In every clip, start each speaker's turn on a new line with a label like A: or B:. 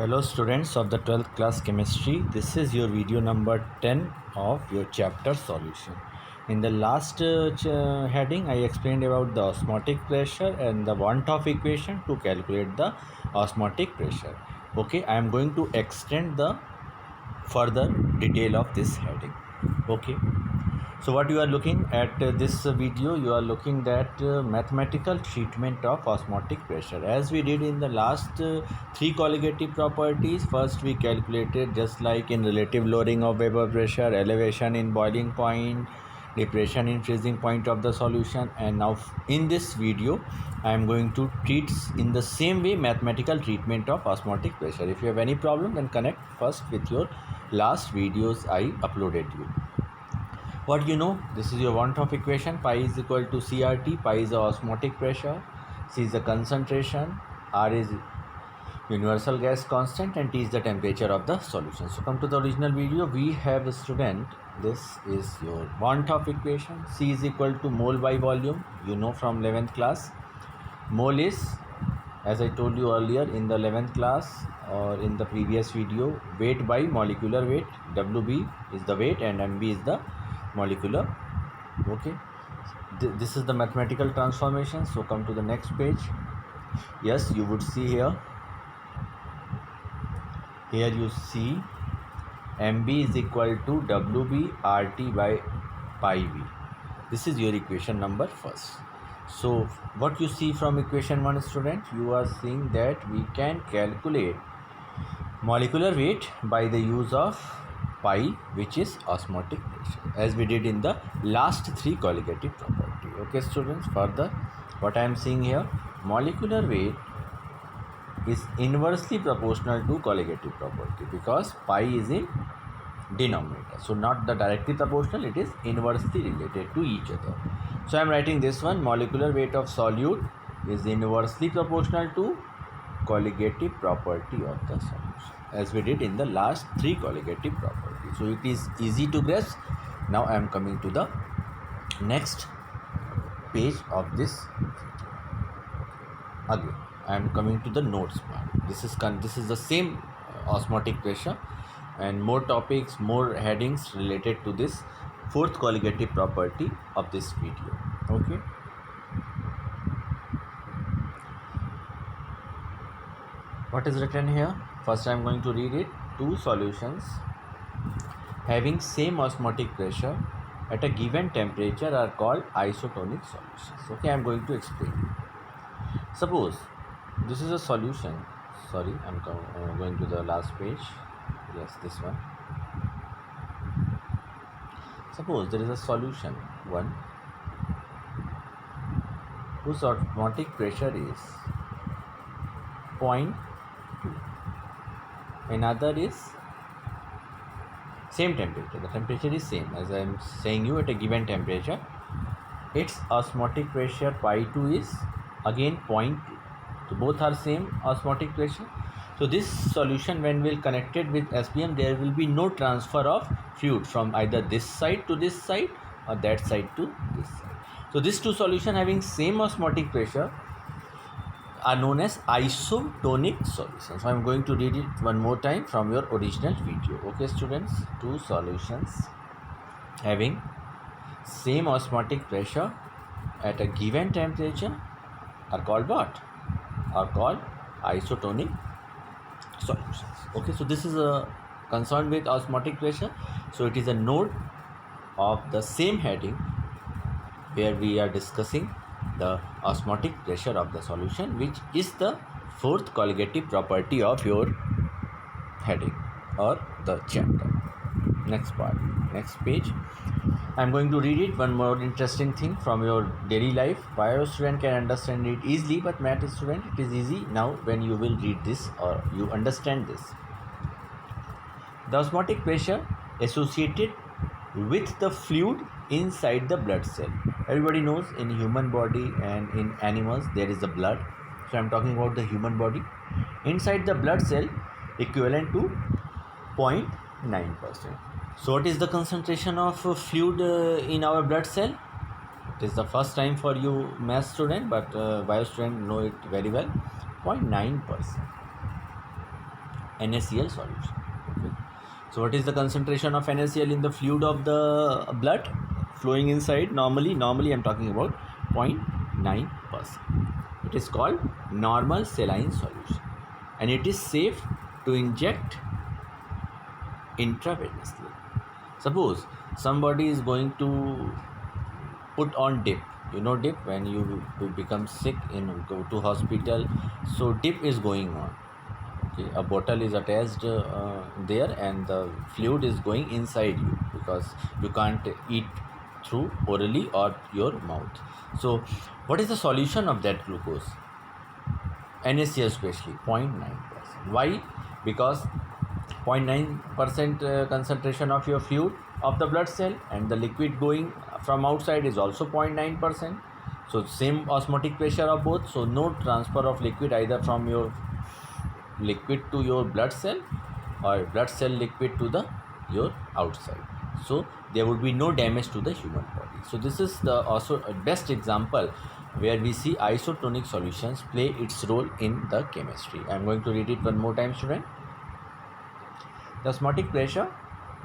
A: Hello students of the 12th class chemistry. This is your video number 10 of your chapter solution. In the last heading I explained about the osmotic pressure and the want-off equation to calculate the osmotic pressure. Okay, I am going to extend the further detail of this heading. Okay, so what you are looking at this video, you are looking at mathematical treatment of osmotic pressure. As we did in the last three colligative properties, first we calculated just like in relative lowering of vapor pressure, elevation in boiling point, depression in freezing point of the solution, and now in this video I am going to treat in the same way mathematical treatment of osmotic pressure. If you have any problem, then connect first with your last videos I uploaded you. What you know, this is your want-off equation. Pi is equal to CRT. Pi is the osmotic pressure, C is the concentration, R is universal gas constant, and T is the temperature of the solution. So come to the original video. We have a student, this is your want-off equation. C is equal to mole by volume, you know from 11th class. Mole is, as I told you earlier in the 11th class or in the previous video, weight by molecular weight. WB is the weight and MB is the molecular. Okay, this is the mathematical transformation. So come to the next page. Yes, you would see here you see MB is equal to WB RT by pi V. This is your equation number first. So what you see from equation 1, student, you are seeing that we can calculate molecular weight by the use of pi, which is osmotic pressure, as we did in the last three colligative property. Okay students, further what I am seeing here, molecular weight is inversely proportional to colligative property because pi is in denominator, so not the directly proportional, it is inversely related to each other. So I am writing this one, molecular weight of solute is inversely proportional to colligative property of the solution, as we did in the last three colligative properties. So it is easy to grasp. Now I am coming to the next page of this. Again I am coming to the notes part. This is the same osmotic pressure and more topics, more headings related to this fourth colligative property of this video. Okay, what is written here? First I am going to read it. Two solutions having same osmotic pressure at a given temperature are called isotonic solutions. Okay, I am going to explain you. Suppose this is a solution. Sorry, I am going to the last page. Yes, this one. Suppose there is a solution 1 whose osmotic pressure is 0.2. Another is same temperature. The temperature is same, as I am saying you, at a given temperature. Its osmotic pressure pi 2 is again 0.2. So both are same osmotic pressure. So this solution, when we'll connect it with SPM, there will be no transfer of fluid from either this side to this side or that side to this side. So these two solutions having same osmotic pressure are known as isotonic solutions. So I am going to read it one more time from your original video. Okay students, two solutions having same osmotic pressure at a given temperature are called what? Are called isotonic solutions. Okay, so this is a concern with osmotic pressure. So it is a node of the same heading where we are discussing the osmotic pressure of the solution, which is the fourth colligative property of your heading or the chapter. Next part, next page. I am going to read it. One more interesting thing from your daily life. Bio student can understand it easily, but math student, it is easy now when you will read this or you understand this. The osmotic pressure associated with the fluid inside the blood cell. Everybody knows in human body and in animals there is the blood. So I am talking about the human body. Inside the blood cell equivalent to 0.9%. So what is the concentration of fluid in our blood cell? It is the first time for you math student, but bio student know it very well. 0.9%. NaCl solution. Okay. So what is the concentration of NaCl in the fluid of the blood flowing inside? Normally I'm talking about 0.9%. It is called normal saline solution, and it is safe to inject intravenously. Suppose somebody is going to put on dip. You know dip, when you become sick and go to hospital, so dip is going on. Okay, a bottle is attached there, and the fluid is going inside you, because you can't eat through orally or your mouth. So what is the solution of that glucose? NaCl especially 0.9%. Why? Because 0.9% concentration of your fluid of the blood cell, and the liquid going from outside is also 0.9%. So same osmotic pressure of both, so no transfer of liquid either from your liquid to your blood cell or blood cell liquid to the your outside. So there would be no damage to the human body. So this is the also best example where we see isotonic solutions play its role in the chemistry. I am going to read it one more time, student. The osmotic pressure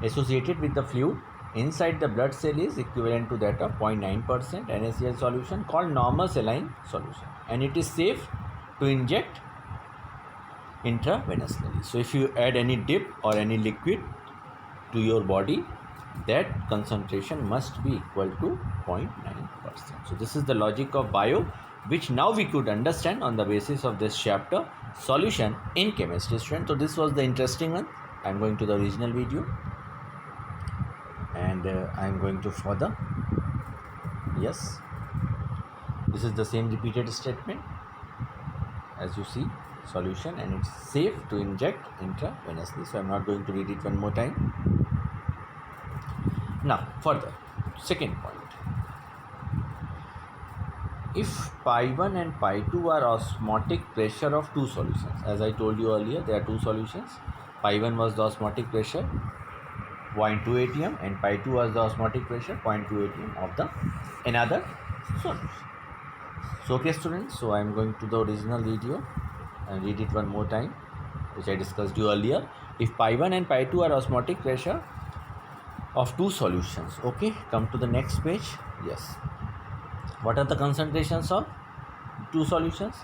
A: associated with the fluid inside the blood cell is equivalent to that of 0.9% NaCl solution called normal saline solution, and it is safe to inject intravenously. So if you add any dip or any liquid to your body, that concentration must be equal to 0.9%. So this is the logic of bio, which now we could understand on the basis of this chapter, solution in chemistry, student. So this was the interesting one. I am going to the original video, and I am going to further. Yes, this is the same repeated statement as you see, solution, and it's safe to inject intravenously. So I'm not going to read it one more time. Now further, second point. If pi 1 and pi 2 are osmotic pressure of two solutions, as I told you earlier, there are two solutions. Pi 1 was the osmotic pressure 0.2 atm, and pi 2 was the osmotic pressure 0.2 atm of the another solution. So okay students, so I am going to the original video and read it one more time, which I discussed you earlier. If pi 1 and pi 2 are osmotic pressure of two solutions, okay, come to the next page. Yes, what are the concentrations of two solutions?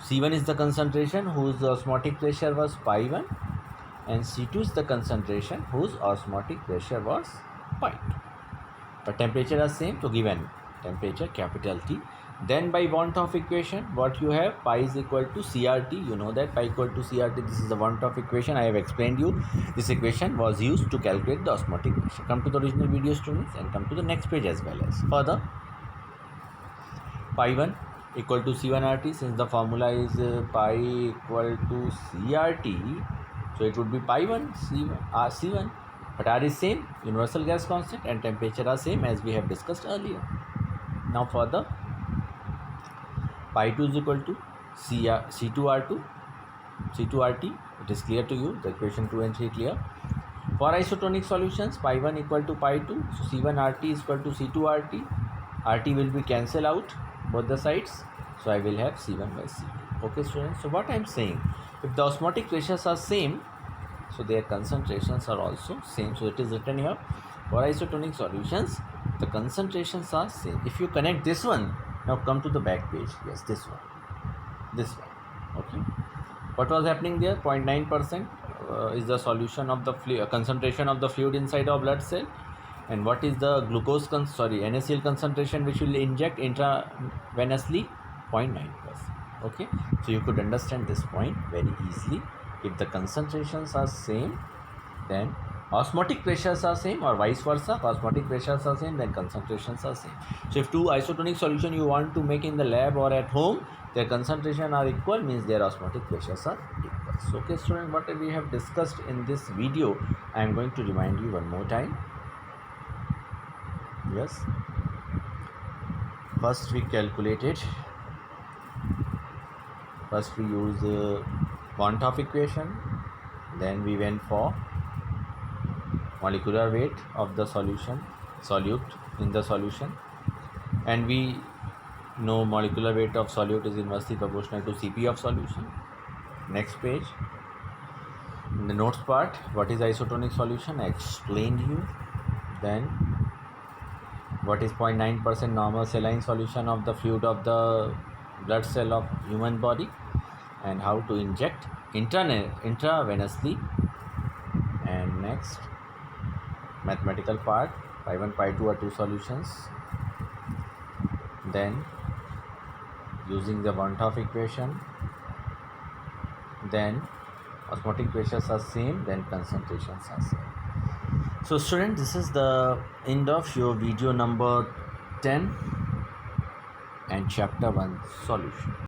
A: C1 is the concentration whose osmotic pressure was pi 1, and C2 is the concentration whose osmotic pressure was pi 2. But temperature are same, so given temperature capital T. Then by Van't-Hoff equation, what you have, pi is equal to CRT. You know that pi equal to CRT. This is the Van't-Hoff equation. I have explained you. This equation was used to calculate the osmotic pressure. Come to the original video, students, and come to the next page as well as further. Pi 1 equal to C1RT. Since the formula is pi equal to CRT, so it would be pi 1 C1. But R is same, universal gas constant, and temperature are same as we have discussed earlier. Now further, pi 2 is equal to C2R2, C2RT. It is clear to you, the equation 2 and 3 clear. For isotonic solutions, pi 1 equal to pi 2, so C1RT is equal to C2RT. RT will be cancel out both the sides, so I will have C1 by C2. Okay students, so what I am saying, if the osmotic pressures are same, so their concentrations are also same. So it is written here, for isotonic solutions the concentrations are same. If you connect this one, now come to the back page. Yes, this one. Okay, what was happening there? 0.9% is the solution of the concentration of the fluid inside our blood cell. And what is the NaCl concentration which will inject intravenously? 0.9%. Okay, so you could understand this point very easily. If the concentrations are same, then osmotic pressures are same, or vice versa. If osmotic pressures are same, then concentrations are same. So if two isotonic solution you want to make in the lab or at home, their concentration are equal, means their osmotic pressures are equal. So okay student, what we have discussed in this video, I am going to remind you one more time. Yes, first we used Van't-Hoff equation, then we went for molecular weight of the solute in the solution, and we know molecular weight of solute is inversely proportional to Cp of solution. Next page, In the notes part, what is isotonic solution? I explained you. Then what is 0.9% normal saline solution of the fluid of the blood cell of human body, and how to inject intravenously. And next, mathematical part, pi 1 pi 2 are two solutions. Then using the Van 't Hoff equation, then osmotic pressures are same, then concentrations are same. So student, this is the end of your video number 10 and chapter 1 solution.